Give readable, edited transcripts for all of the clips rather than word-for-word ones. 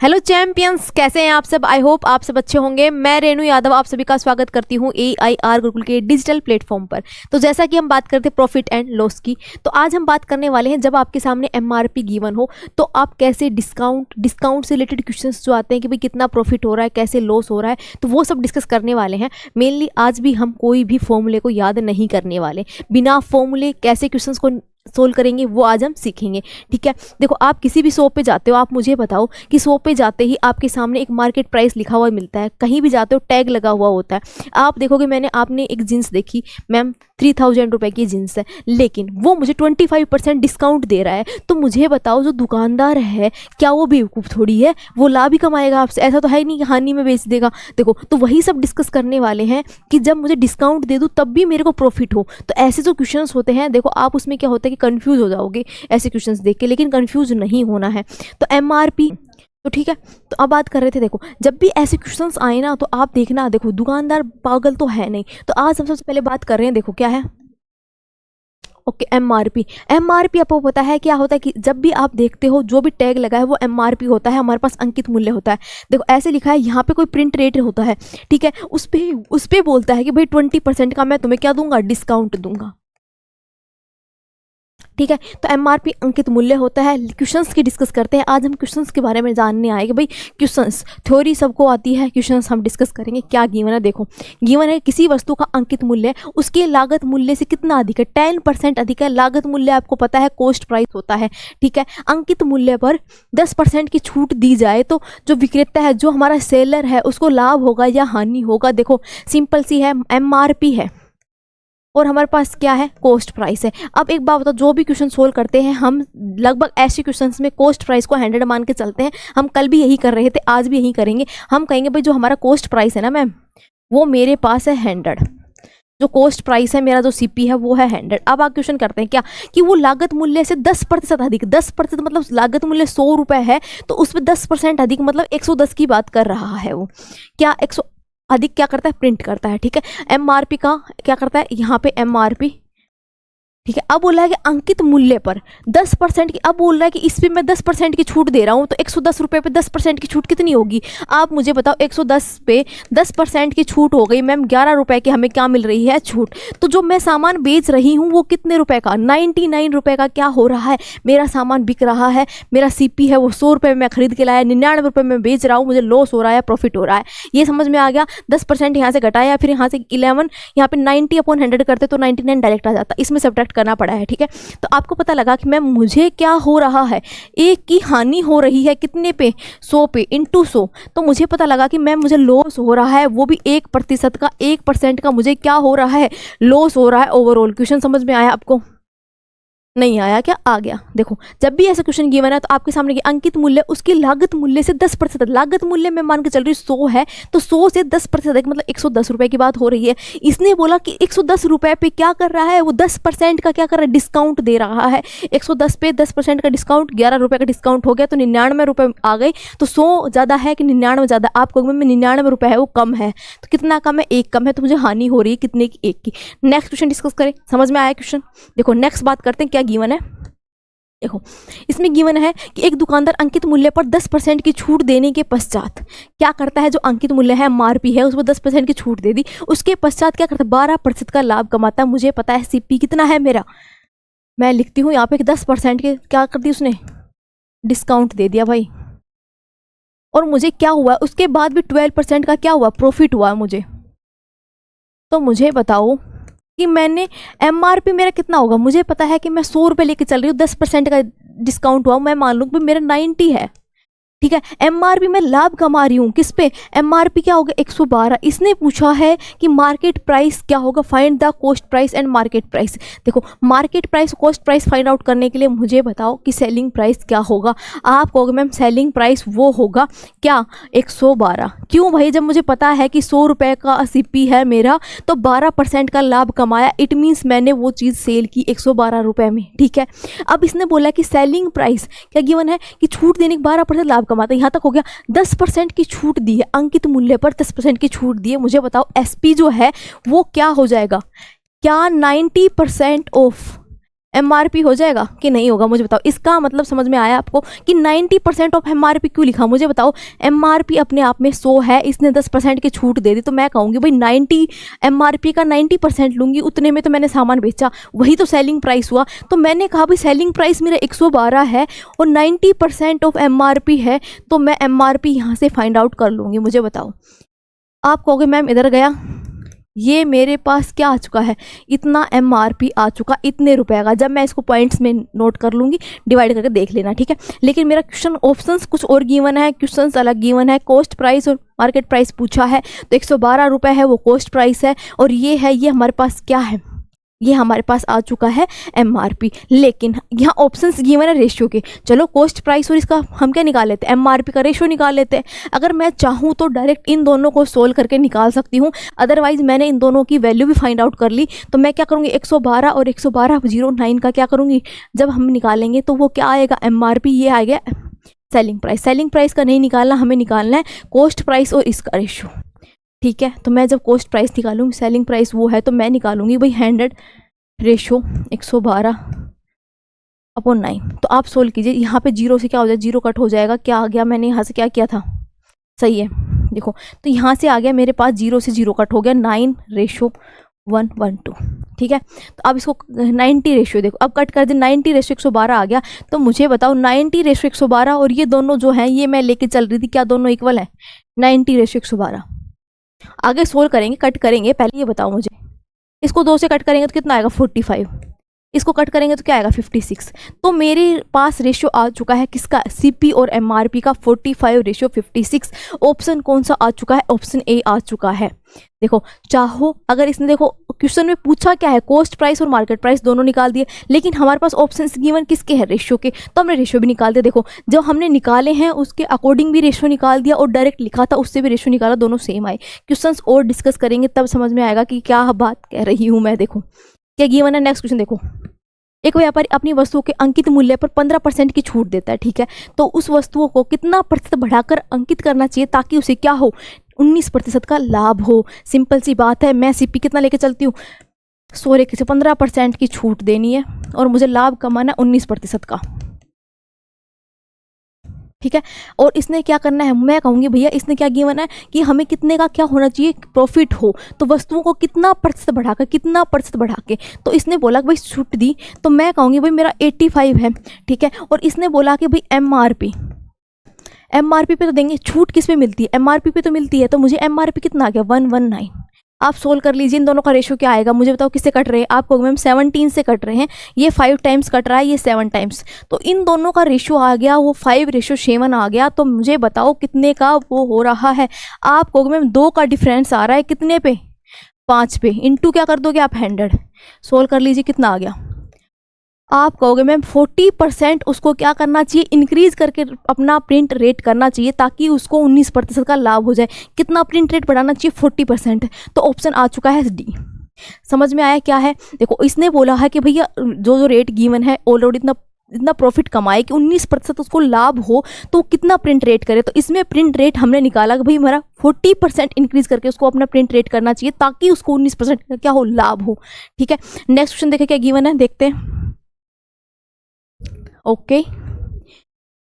Hello champions, कैसे हैं आप सब। आई होप आप सब अच्छे होंगे। मैं रेणु यादव आप सभी का स्वागत करती हूं AIR गुरुकुल के डिजिटल प्लेटफॉर्म पर। तो जैसा कि हम बात करते हैं प्रॉफिट एंड लॉस की, तो आज हम बात करने वाले हैं जब आपके सामने MRP गिवन हो तो आप कैसे डिस्काउंट से रिलेटेड क्वेश्चंस जो आते हैं कि भाई कितना प्रॉफिट हो रहा है, कैसे लॉस हो रहा है, तो वो सब डिस्कस करने वाले हैं। मेनली आज भी हम कोई भी फॉर्मूले को याद नहीं करने वाले, बिना फॉर्मूले कैसे क्वेश्चंस को सोल्व करेंगे वो आज हम सीखेंगे। ठीक है, देखो आप किसी भी शॉप पे जाते हो, आप मुझे बताओ कि शॉप पे जाते ही आपके सामने एक मार्केट प्राइस लिखा हुआ मिलता है, कहीं भी जाते हो टैग लगा हुआ होता है। आप देखोगे आपने एक जीन्स देखी, मैम 3000 रुपये की जीन्स है, लेकिन वो मुझे 25% डिस्काउंट दे रहा है। तो मुझे बताओ जो दुकानदार है क्या वो बेवकूफ़ थोड़ी है, वो लाभ ही कमाएगा आपसे, ऐसा तो है नहीं कि हानि में बेच देगा। देखो तो वही सब डिस्कस करने वाले हैं कि जब मुझे डिस्काउंट दे दूँ तब भी मेरे को प्रॉफिट हो। तो ऐसे जो क्वेश्चंस होते हैं, देखो आप उसमें क्या होता है कि कंफ्यूज हो जाओगे ऐसे क्वेश्चंस देख के, लेकिन कंफ्यूज नहीं होना है। तो MRP तो ठीक है, तो अब बात कर रहे थे। देखो जब भी ऐसे क्वेश्चंस आए ना तो आप देखना, देखो दुकानदार पागल तो है नहीं। तो आज हम सबसे पहले बात कर रहे हैं, देखो क्या है, ओके MRP आपको पता है क्या होता है कि जब भी आप देखते हो जो भी टैग लगा है वो MRP होता है, हमारे पास अंकित मूल्य होता है। देखो ऐसे लिखा है, यहाँ पे कोई प्रिंट रेट होता है, ठीक है, उस पे बोलता है कि भाई 20% का मैं तुम्हें क्या दूंगा, डिस्काउंट दूंगा। ठीक है, तो MRP अंकित मूल्य होता है। क्वेश्चंस की डिस्कस करते हैं। आज हम क्वेश्चंस के बारे में जानने आए कि भाई क्वेश्चंस थ्योरी सबको आती है, क्वेश्चंस हम डिस्कस करेंगे। क्या गिवन है, देखो गिवन है किसी वस्तु का अंकित मूल्य उसके लागत मूल्य से कितना अधिक है, 10% अधिक है। लागत मूल्य आपको पता है कॉस्ट प्राइस होता है। ठीक है, अंकित मूल्य पर 10% की छूट दी जाए तो जो विक्रेता है, जो हमारा सेलर है, उसको लाभ होगा या हानि होगा। देखो सिंपल सी है, MRP है और हमारे पास क्या है, कॉस्ट प्राइस है। अब एक बात बताओ, जो भी क्वेश्चन सोल्व करते हैं हम लगभग ऐसे क्वेश्चंस में कॉस्ट प्राइस को 100 मान के चलते हैं। हम कल भी यही कर रहे थे, आज भी यही करेंगे। हम कहेंगे भाई जो हमारा कॉस्ट प्राइस है ना मैम, वो मेरे पास है 100, जो कॉस्ट प्राइस है मेरा, जो CP है वो है 100। अब आप क्वेश्चन करते हैं क्या कि वो लागत मूल्य से 10% अधिक, 10% मतलब लागत मूल्य 100 रुपये है तो उस पर 10% अधिक मतलब 110 की बात कर रहा है। वो क्या 100 अधिक क्या करता है, प्रिंट करता है। ठीक है, MRP का क्या करता है, यहाँ पे MRP, ठीक है। अब बोल रहा है कि अंकित मूल्य पर 10% की, अब बोल रहा है कि इस पे मैं 10% की छूट दे रहा हूँ, तो 110 रुपये पे 10% की छूट कितनी होगी, आप मुझे बताओ। 110 पे 10% की छूट हो गई मैम 11 रुपये की, हमें क्या मिल रही है, छूट। तो जो मैं सामान बेच रही हूँ वो कितने रुपए का, 99 रुपये का क्या हो रहा है, मेरा सामान बिक रहा है। मेरा CP है वो 100 रुपये में मैं खरीद के लाया, 99 रुपये में बेच रहा हूँ, मुझे लॉस हो रहा है, प्रॉफिट हो रहा है। ये समझ में आ गया। 10% यहाँ से घटाया, फिर यहाँ से 11, यहाँ पे 90/100 करते तो 99 डायरेक्ट आ जाता, इसमें सब्ट्रैक्ट करना पड़ा है। ठीक है, तो आपको पता लगा कि मैम मुझे क्या हो रहा है, एक की हानि हो रही है कितने पे, 100 पे इंटू 100। तो मुझे पता लगा कि मैम मुझे लॉस हो रहा है, वो भी 1% का, 1% का मुझे क्या हो रहा है, लॉस हो रहा है ओवरऑल। क्वेश्चन समझ में आया आपको, नहीं आया क्या, आ गया। देखो जब भी ऐसा क्वेश्चन गिवन है तो आपके सामने अंकित मूल्य उसकी लागत मूल्य से 10%, लागत मूल्य में मान के चल रही 100 है तो 100 से 10% मतलब 110 रुपये की बात हो रही है। इसने बोला कि 110 रुपये पे क्या कर रहा है, वो 10% का क्या कर रहा है, डिस्काउंट दे रहा है। 110 पे 10% का डिस्काउंट, 11 रुपये का डिस्काउंट हो गया तो 99 रुपये आ गए। तो 100 ज़्यादा है कि 99 ज़्यादा, आप कहोगे मैं 99 रुपये है वो कम है, तो कितना कम है, 1 कम है, तो मुझे हानि हो रही है कितने की, 1 की। नेक्स्ट क्वेश्चन डिस्कस करें, समझ में आया क्वेश्चन। देखो नेक्स्ट बात करते हैं, क्या गिवन है, देखो इसमें गिवन है कि एक दुकानदार अंकित मूल्य पर 10% की छूट देने के पश्चात क्या करता है, जो अंकित मूल्य है MRP है उस पर 10% की छूट दे दी, उसके पश्चात क्या करता है, 12% का लाभ कमाता है। मुझे पता है CP कितना है मेरा, मैं लिखती हूँ यहाँ पे कि 10% के क्या कर दी उसने, डिस्काउंट दे दिया भाई। और मुझे क्या हुआ, उसके बाद भी 12% का क्या हुआ, प्रॉफिट हुआ मुझे। तो मुझे बताओ कि मैंने MRP मेरा कितना होगा, मुझे पता है कि मैं 100 रुपये लेके चल रही हूँ, 10% का डिस्काउंट हुआ, मैं मान लूँ कि मेरा 90 है। ठीक है, MRP में लाभ कमा रही हूँ किस पे, MRP क्या होगा, 112। इसने पूछा है कि मार्केट प्राइस क्या होगा, find the cost price and market price. देखो market price cost price find out करने के लिए मुझे बताओ कि सेलिंग प्राइस क्या होगा। आप कहोगे मैम सेलिंग प्राइस वो होगा क्या, 112। क्यों भाई, जब मुझे पता है कि 100 रुपये का CP है मेरा तो 12% का लाभ कमाया, इट मीन्स मैंने वो चीज़ सेल की 112 रुपये में। ठीक है, अब इसने बोला कि सेलिंग प्राइस क्या गिवन है कि छूट देने के 12% लाभ कमाता है, यहाँ तक हो गया। 10% की छूट दी है, अंकित मूल्य पर 10% की छूट दी है। मुझे बताओ SP जो है वो क्या हो जाएगा, क्या 90% ऑफ MRP हो जाएगा कि नहीं होगा, मुझे बताओ। इसका मतलब समझ में आया आपको कि 90% ऑफ MRP क्यों लिखा, मुझे बताओ। MRP अपने आप में 100 है, इसने 10% की छूट दे दी, तो मैं कहूँगी भाई 90 MRP का 90% लूँगी, उतने में तो मैंने सामान बेचा, वही तो सेलिंग प्राइस हुआ। तो मैंने कहा भाई सेलिंग प्राइस मेरा 112 है और 90% ऑफ MRP है, तो मैं MRP यहाँ से फाइंड आउट कर लूँगी। मुझे बताओ। आप कहोगे मैम इधर गया, ये मेरे पास क्या आ चुका है, इतना MRP आ चुका, इतने रुपए का। जब मैं इसको पॉइंट्स में नोट कर लूँगी, डिवाइड करके देख लेना, ठीक है। लेकिन मेरा क्वेश्चन ऑप्शंस कुछ और गिवन है, क्वेश्चंस अलग गिवन है। कॉस्ट प्राइस और मार्केट प्राइस पूछा है, तो 112 रुपये है वो कॉस्ट प्राइस है, और ये है, ये हमारे पास क्या है, ये हमारे पास आ चुका है MRP। लेकिन यहाँ ऑप्शंस गिवन है रेशियो के। चलो कॉस्ट प्राइस और इसका हम क्या निकाल लेते हैं, MRP का रेशियो निकाल लेते हैं। अगर मैं चाहूँ तो डायरेक्ट इन दोनों को सोल्व करके निकाल सकती हूँ, अदरवाइज मैंने इन दोनों की वैल्यू भी फाइंड आउट कर ली। तो मैं क्या करूँगी, 112 और 112.09 का क्या करूँगी, जब हम निकालेंगे तो वो क्या आएगा, MRP, ये आएगा सेलिंग प्राइस। सेलिंग प्राइस का नहीं निकालना, हमें निकालना है कॉस्ट प्राइस और इसका रेशियो, ठीक है। तो मैं जब कॉस्ट प्राइस निकालूंगी, सेलिंग प्राइस वो है, तो मैं निकालूंगी भाई 100 रेशो 112/9। तो आप सोल्व कीजिए, यहाँ पे 0 से क्या हो जाए, 0 कट हो जाएगा। क्या आ गया, मैंने यहाँ से क्या किया था, सही है, देखो। तो यहाँ से आ गया मेरे पास 0 से 0 कट हो गया, 9:112, ठीक है। तो अब इसको 90 रेशियो देखो, अब कट कर दे, 90 रेशियो 112 आ गया। तो मुझे बताओ 90 रेशियो 112 और ये दोनों जो हैं, ये मैं लेके चल रही थी, क्या दोनों इक्वल है, 90 रेशियो 112। आगे सोल्व करेंगे, कट करेंगे, पहले ये बताओ मुझे, इसको 2 से कट करेंगे तो कितना आएगा, 45। इसको कट करेंगे तो क्या आएगा, 56। तो मेरे पास रेशियो आ चुका है किसका, CP और MRP का 45:56। ऑप्शन कौन सा आ चुका है, ऑप्शन ए आ चुका है। देखो चाहो, अगर इसने देखो क्वेश्चन में पूछा क्या है, कॉस्ट प्राइस और मार्केट प्राइस दोनों निकाल दिए, लेकिन हमारे पास ऑप्शन गिवन किसके हैं, रेशियो के, तो हमने रेशियो भी निकाल दिया। देखो जो हमने निकाले हैं उसके अकॉर्डिंग भी रेशियो निकाल दिया, और डायरेक्ट लिखा था उससे भी रेशियो निकाला, दोनों सेम आए। क्वेश्चंस और डिस्कस करेंगे तब समझ में आएगा कि क्या बात कह रही हूँ मैं। देखो क्या गिवन है, नेक्स्ट क्वेश्चन देखो। एक व्यापारी अपनी वस्तुओं के अंकित मूल्य पर 15% की छूट देता है, ठीक है। तो उस वस्तुओं को कितना प्रतिशत बढ़ाकर अंकित करना चाहिए ताकि उसे क्या हो, 19% का लाभ हो। सिंपल सी बात है, मैं CP कितना लेके चलती हूँ, 100 से 15% की छूट देनी है और मुझे लाभ कमाना 19% का, ठीक है। और इसने क्या करना है, मैं कहूँगी भैया इसने क्या गिवन है कि हमें कितने का क्या होना चाहिए, प्रॉफिट हो। तो वस्तुओं को कितना प्रतिशत बढ़ाकर, कितना प्रतिशत बढ़ा के, तो इसने बोला कि भाई छूट दी, तो मैं कहूँगी भाई मेरा 85 है, ठीक है। और इसने बोला कि भाई MRP पे तो देंगे, छूट किस पे मिलती है, MRP पे तो मिलती है, तो मुझे MRP कितना आ गया, 119। आप सोल्व कर लीजिए, इन दोनों का रेशियो क्या आएगा, मुझे बताओ किससे कट रहे हैं। आप कहोगे मैम 17 से कट रहे हैं, ये 5 टाइम्स कट रहा है, ये 7 टाइम्स, तो इन दोनों का रेशियो आ गया वो 5:7 आ गया। तो मुझे बताओ कितने का वो हो रहा है। आप कहोगे मैम 2 का डिफरेंस आ रहा है, कितने पे, 5 पे, इंटू क्या कर दोगे आप, 100। सोल्व कर लीजिए कितना आ गया। आप कहोगे मैम 40% उसको क्या करना चाहिए, इंक्रीज करके अपना प्रिंट रेट करना चाहिए ताकि उसको 19% का लाभ हो जाए। कितना प्रिंट रेट बढ़ाना चाहिए, 40%। तो ऑप्शन आ चुका है D। समझ में आया क्या है। देखो इसने बोला है कि भैया जो रेट गिवन है ऑलरेडी इतना प्रॉफिट कमाए कि 19% उसको लाभ हो, तो कितना प्रिंट रेट करे। तो इसमें प्रिंट रेट हमने निकाला कि भाई हमारा 40% इंक्रीज करके उसको अपना प्रिंट रेट करना चाहिए ताकि उसको 19% का क्या हो, लाभ हो, ठीक है। नेक्स्ट क्वेश्चन देखें क्या गिवन है, देखते हैं। ओके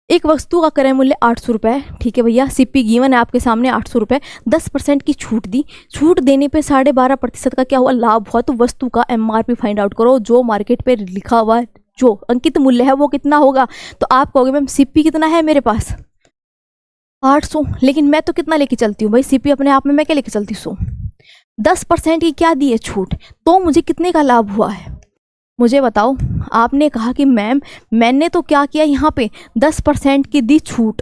एक वस्तु का क्रय मूल्य 800 रुपये, ठीक है भैया। CP गिवन है आपके सामने 800 रुपये, 10% की छूट दी, छूट देने पे 12.5% का क्या हुआ, लाभ हुआ। तो वस्तु का MRP फाइंड आउट करो, जो मार्केट पे लिखा हुआ जो अंकित मूल्य है वो कितना होगा। तो आप कहोगे मैम CP कितना है मेरे पास, 800, लेकिन मैं तो कितना लेके चलती हूँ भाई, CP अपने आप में मैं क्या लेके चलती हूँ, 10% की क्या दी है छूट, तो मुझे कितने का लाभ हुआ है। मुझे बताओ, आपने कहा कि मैम मैंने तो क्या किया, यहाँ पे 10% की दी छूट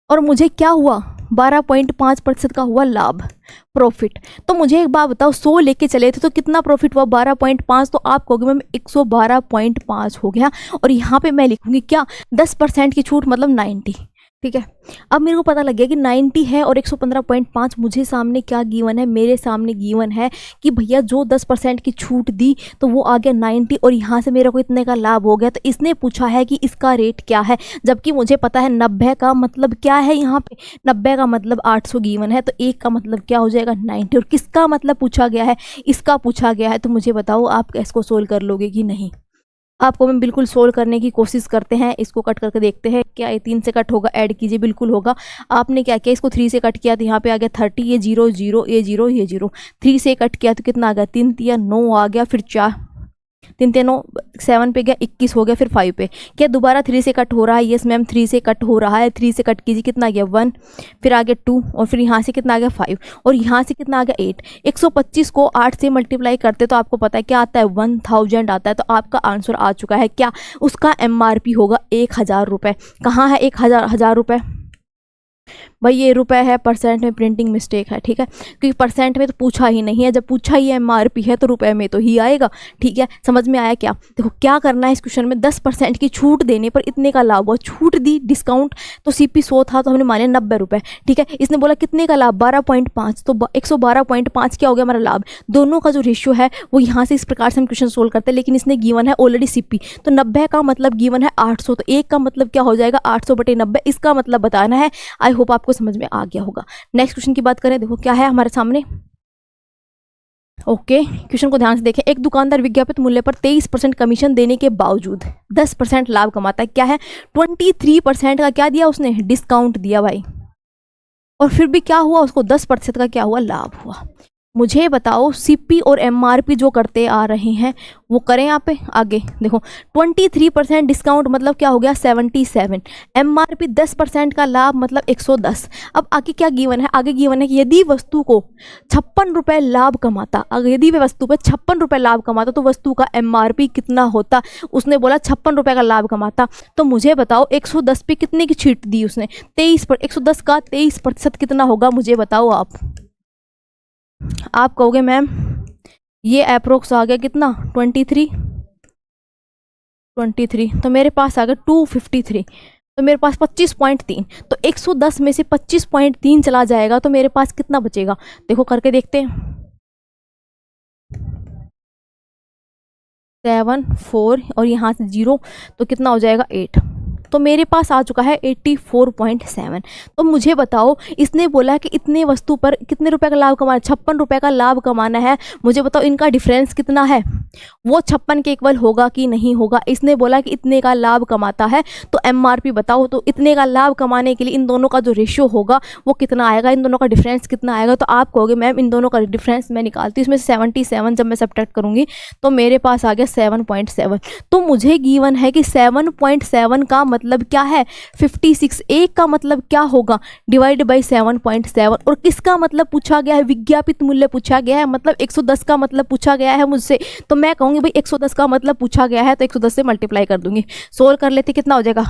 और मुझे क्या हुआ, 12.5% का हुआ लाभ, प्रॉफिट। तो मुझे एक बात बताओ, 100 लेके चले थे तो कितना प्रॉफिट हुआ, 12.5। तो आप कहोगे मैम 112.5 हो गया। और यहाँ पे मैं लिखूंगी क्या, 10% की छूट मतलब 90। ठीक है। अब मेरे को पता लग गया कि 90 है और 115.5 मुझे सामने क्या गिवन है, मेरे सामने गिवन है कि भैया जो 10% की छूट दी तो वो आ गया 90 और यहाँ से मेरे को इतने का लाभ हो गया। तो इसने पूछा है कि इसका रेट क्या है, जबकि मुझे पता है 90 का मतलब क्या है। यहाँ पे 90 का मतलब 800 गिवन है, तो 1 का मतलब क्या हो जाएगा 90। और किसका मतलब पूछा गया है, इसका पूछा गया है। तो मुझे बताओ आप इसको सोल्व कर लोगे कि नहीं। आपको मैं बिल्कुल सोल्व करने की कोशिश करते हैं, इसको कट करके देखते हैं क्या ये 3 से कट होगा, ऐड कीजिए, बिल्कुल होगा। आपने क्या किया, इसको 3 से कट किया तो यहाँ पे आ गया 30, ये 0 0 ये 0 ये 0। 3 से कट किया तो कितना आ गया, 3 3 9 आ गया, फिर 4 3 3 9 7 पे गया, 21 हो गया, फिर 5 पे। क्या दोबारा 3 से कट हो रहा है, यस मैम 3 से कट हो रहा है। 3 से कट कीजिए, कितना आ गया 1, फिर आ गया 2 और फिर यहाँ से कितना आ गया 5 और यहाँ से कितना आ गया 8। 125 को 8 से मल्टीप्लाई करते तो आपको पता है क्या आता है 1000 आता है। तो आपका आंसर आ चुका है क्या, उसका MRP होगा 1000 रुपये। कहाँ है 1000 रुपये भाई, ये रुपए है, परसेंट में प्रिंटिंग मिस्टेक है, ठीक है, क्योंकि परसेंट में तो पूछा ही नहीं है। जब पूछा ही MRP है तो रुपए में तो ही आएगा, ठीक है। समझ में आया क्या। देखो क्या करना है इस क्वेश्चन में, 10% की छूट देने पर इतने का लाभ हुआ, छूट दी डिस्काउंट तो CP 100 था तो हमने माने 90 रुपये, ठीक है। इसने बोला कितने का लाभ 12.5, तो 112.5 क्या हो गया हमारा लाभ। दोनों का जो रेशियो है वो यहाँ से इस प्रकार से हम क्वेश्चन सोल्व करते हैं, लेकिन इसने गिवन है ऑलरेडी CP, तो 90 का मतलब गिवन है 800, तो 1 का मतलब क्या हो जाएगा 800/90, इसका मतलब बताना है। आई होप आपको समझ में आ गया होगा। नेक्स्ट क्वेश्चन की बात करें, देखो क्या है हमारे सामने। ओके, क्वेश्चन को ध्यान से देखें। एक दुकानदार विज्ञापित मूल्य पर 23% कमीशन देने के बावजूद 10% लाभ कमाता है। क्या है, 23% का क्या दिया उसने, डिस्काउंट दिया भाई, और फिर भी क्या हुआ, उसको 10% का क्या हुआ, लाभ हुआ। मुझे बताओ CP और MRP जो करते आ रहे हैं वो करें यहाँ पे। आगे देखो 23% डिस्काउंट मतलब क्या हो गया 77, MRP 10% का लाभ मतलब 110। अब आगे क्या गिवन है, आगे गिवन है कि यदि वस्तु को 56 रुपये लाभ कमाता, अगर यदि वे वस्तु पे 56 रुपये लाभ कमाता तो वस्तु का MRP कितना होता। उसने बोला 56 रुपये का लाभ कमाता, तो मुझे बताओ 110 पे कितने की छीट दी उसने, 23 पर 110 का 23% कितना होगा, मुझे बताओ आप कहोगे मैम ये अप्रोक्स आ गया कितना 23, तो मेरे पास आ गया 253, तो मेरे पास 25.3, तो 110 में से 25.3 चला जाएगा तो मेरे पास कितना बचेगा, देखो करके देखते हैं। 7 4 और यहाँ से 0 तो कितना हो जाएगा 8, तो मेरे पास आ चुका है 84.7। तो मुझे बताओ इसने बोला कि इतने वस्तु पर कितने रुपए का लाभ कमाना, 56 रुपये का लाभ कमाना है। मुझे बताओ इनका डिफरेंस कितना है, वो 56 के इक्वल होगा कि नहीं होगा। इसने बोला कि इतने का लाभ कमाता है, तो MRP बताओ, तो इतने का लाभ कमाने के लिए इन दोनों का जो रेशियो होगा वो कितना आएगा, इन दोनों का डिफरेंस कितना आएगा। तो आप कहोगे मैम इन दोनों का डिफरेंस मैं निकालती हूँ, इसमें 77 जब मैं सब्ट्रैक्ट करूँगी तो मेरे पास आ गया 7.7। तो मुझे गिवन है कि 7.7 का मतलब क्या है 56, एक का मतलब क्या होगा डिवाइड बाई 7.7, और किसका मतलब पूछा गया है, विज्ञापित मूल्य पूछा गया है, मतलब 110 का मतलब पूछा गया है मुझसे। तो मैं कहूँगी भाई 110 का मतलब पूछा गया है तो 110 से मल्टीप्लाई कर दूंगी। सोल्व कर लेते कितना हो जाएगा,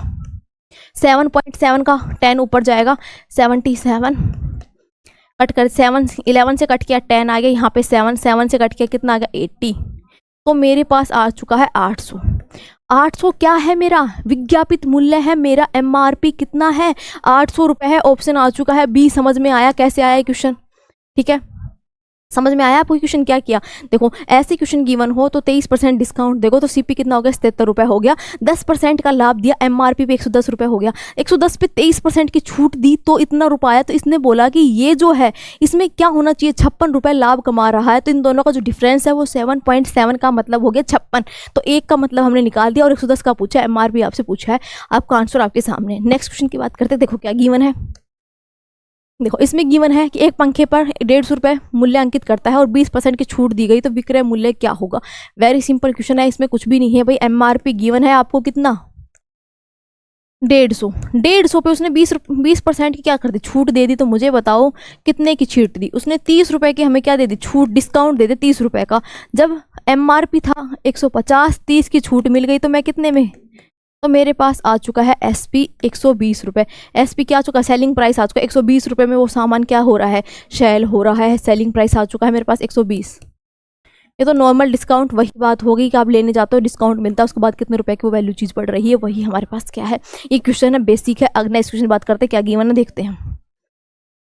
7.7 का 10 ऊपर जाएगा 77, कट कर 7 11 से कट किया 10 आ गया, यहाँ पे 7 7 से कट किया कितना आ गया 80, तो मेरे पास आ चुका है 800। 800 क्या है मेरा विज्ञापित मूल्य है, मेरा MRP कितना है 800 रुपये है। ऑप्शन आ चुका है बी। समझ में आया कैसे आया क्वेश्चन, ठीक है, समझ में आया आपको क्वेश्चन क्या किया। देखो ऐसे क्वेश्चन गिवन हो तो 23% डिस्काउंट देखो तो CP कितना हो गया 77 रुपये हो गया, 10% का लाभ दिया, MRP पे 110 रुपये हो गया, 110 पे 23% की छूट दी तो इतना रुपया आया। तो इसने बोला कि ये जो है इसमें क्या होना चाहिए 56 रुपये लाभ कमा रहा है, तो इन दोनों का जो डिफरेंस है वो 7.7 का मतलब हो गया 56, तो एक का मतलब हमने निकाल दिया और 110 का पूछा, MRP आपसे पूछा है, आपका आंसर आपके सामने। नेक्स्ट क्वेश्चन की बात करते हैं, देखो क्या गिवन है। देखो इसमें गिवन है कि एक पंखे पर 150 रुपये मूल्य अंकित करता है और 20% की छूट दी गई तो विक्रय मूल्य क्या होगा। वेरी सिंपल क्वेश्चन है, इसमें कुछ भी नहीं है भाई। MRP गिवन है आपको कितना 150 पे उसने 20% की क्या कर दी, छूट दे दी। तो मुझे बताओ कितने की छूट दी उसने, 30 रुपये की हमें क्या दे दी, छूट, डिस्काउंट दे दे 30 रुपये का। जब MRP था 150, 30 की छूट मिल गई तो मैं कितने में, तो मेरे पास आ चुका है SP 120 रुपये। SP क्या आ चुका है, सेलिंग प्राइस आ चुका है 120 रुपये में वो सामान क्या हो रहा है, सेल हो रहा है, सेलिंग प्राइस आ चुका है मेरे पास 120। ये तो नॉर्मल डिस्काउंट वही बात होगी कि आप लेने जाते हो, डिस्काउंट मिलता है, उसके बाद कितने रुपए की वो वैल्यू चीज़ पड़ रही है, वही हमारे पास क्या है, ये क्वेश्चन है, बेसिक है। अगला नेक्स्ट क्वेश्चन बात करते हैं, क्या गिवन है देखते हैं।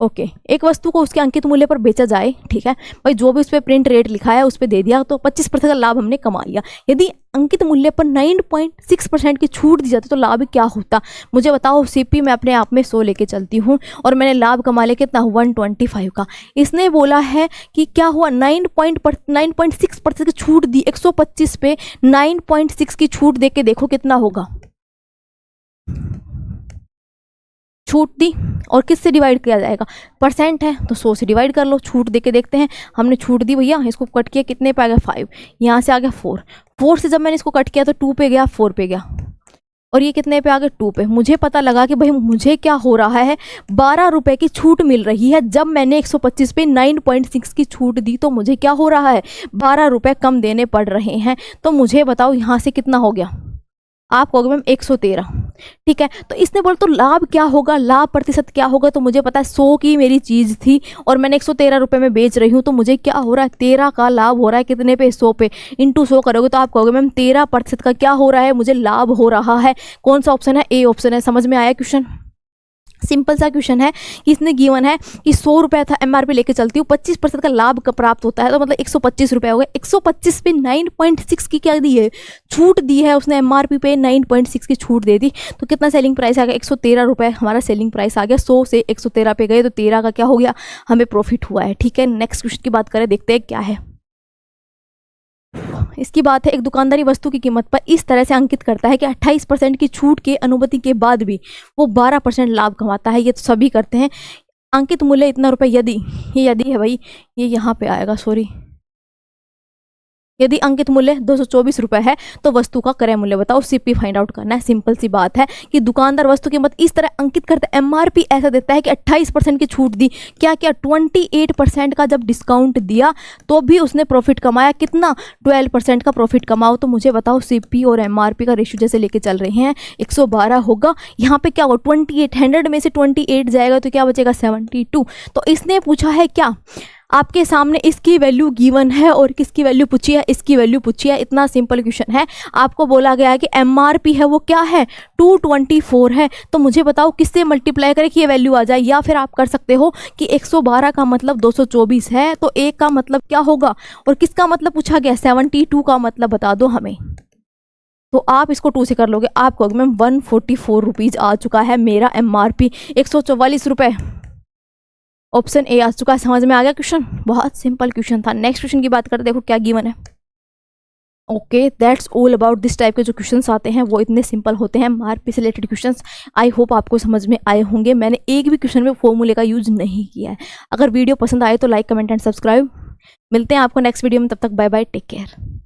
ओके, एक वस्तु को उसके अंकित मूल्य पर बेचा जाए, ठीक है भाई, जो भी उस पर प्रिंट रेट लिखा है उस पर दे दिया, तो 25% का लाभ हमने कमा लिया। यदि अंकित मूल्य पर 9.6% की छूट दी जाती तो लाभ क्या होता, मुझे बताओ। सीपी मैं अपने आप में 100 लेके चलती हूँ और मैंने लाभ कमा लिया कितना, 125 का। इसने बोला है कि क्या हुआ, 9.6% की छूट दी, 125 पे 9.6 की छूट दे के देखो कितना होगा, छूट दी और किससे डिवाइड किया जाएगा, परसेंट है तो 100 से डिवाइड कर लो, छूट दे के देखते हैं। हमने छूट दी भैया, इसको कट किया, कितने पे आ गया 5, यहाँ से आ गया 4 से जब मैंने इसको कट किया तो 2 पे गया, 4 पे गया, और ये कितने पे आ गया 2 पे। मुझे पता लगा कि भाई मुझे क्या हो रहा है, 12 रुपए की छूट मिल रही है। जब मैंने 125 पे 9.6 की छूट दी तो मुझे क्या हो रहा है, 12 रुपए कम देने पड़ रहे हैं। तो मुझे बताओ यहाँ से कितना हो गया, आप कहोगे मैम 113, ठीक है। तो इसने बोला तो लाभ क्या होगा, लाभ प्रतिशत क्या होगा, तो मुझे पता है 100 की मेरी चीज़ थी और मैंने 113 रुपये में बेच रही हूँ, तो मुझे क्या हो रहा है, 13 का लाभ हो रहा है। कितने पे, 100 पे, इंटू 100 करोगे तो आप कहोगे मैम 13% का क्या हो रहा है, मुझे लाभ हो रहा है। कौन सा ऑप्शन है, ए ऑप्शन है। समझ में आया क्वेश्चन, सिंपल सा क्वेश्चन है। इसने गिवन है कि 100 रुपये था, एमआरपी लेके चलती हूँ, 25% का लाभ का प्राप्त होता है, तो मतलब 125 रुपये हो गए। 125 पे 9.6 की क्या दी है, छूट दी है उसने, एमआरपी पे 9.6 की छूट दे दी, तो कितना सेलिंग प्राइस आ गया, 113 रुपये हमारा सेलिंग प्राइस आ गया। 100 से 113 पे गए तो 13 का क्या हो गया, हमें प्रॉफिट हुआ है, ठीक है। नेक्स्ट क्वेश्चन की बात करें, देखते हैं क्या है। इसकी बात है, एक दुकानदारी वस्तु की कीमत पर इस तरह से अंकित करता है कि 28% की छूट के अनुमति के बाद भी वो 12% लाभ कमाता है। ये तो सभी करते हैं। अंकित मूल्य इतना रुपए, यदि ये यदि है भाई, ये यहाँ पे आएगा, सॉरी, यदि अंकित मूल्य 224 रुपए है तो वस्तु का क्रय मूल्य बताओ। सीपी फाइंड आउट करना है। सिंपल सी बात है कि दुकानदार वस्तु की कीमत इस तरह अंकित करता है, एमआरपी ऐसा देता है कि 28% की छूट दी, क्या क्या 28% का जब डिस्काउंट दिया तो भी उसने प्रॉफिट कमाया, कितना, 12% का प्रॉफिट कमाओ। तो मुझे बताओ सीपी और एमआरपी का रेशियो जैसे लेके चल रहे हैं 112 होगा। यहाँ पे क्या होगा, 28, 100 में से 28 जाएगा तो क्या बचेगा, 72। तो इसने पूछा है क्या, आपके सामने इसकी वैल्यू गिवन है और किसकी वैल्यू पूछी है, इसकी वैल्यू पूछी है। इतना सिंपल क्वेश्चन है। आपको बोला गया है कि एमआरपी है वो क्या है, 224 है, तो मुझे बताओ किससे मल्टीप्लाई करें कि ये वैल्यू आ जाए। या फिर आप कर सकते हो कि 112 का मतलब 224 है, तो एक का मतलब क्या होगा और किसका मतलब पूछा गया, 72 का मतलब बता दो हमें। तो आप इसको 2 से कर लोगे, आप कहोगे मैम 144 रुपीज़ आ चुका है मेरा एमआरपी, 144 रुपये। ऑप्शन ए आ चुका है। समझ में आ गया क्वेश्चन, बहुत सिंपल क्वेश्चन था। नेक्स्ट क्वेश्चन की बात करते, देखो क्या गिवन है। Okay, that's all about this type के जो क्वेश्चंस आते हैं वो इतने सिंपल होते हैं, एमआरपी से रिलेटेड क्वेश्चंस। आई होप आपको समझ में आए होंगे। मैंने एक भी क्वेश्चन में फॉर्मूले का यूज नहीं किया है। अगर वीडियो पसंद आए तो लाइक, कमेंट एंड सब्सक्राइब। मिलते हैं आपको नेक्स्ट वीडियो में, तब तक बाय बाय, टेक केयर।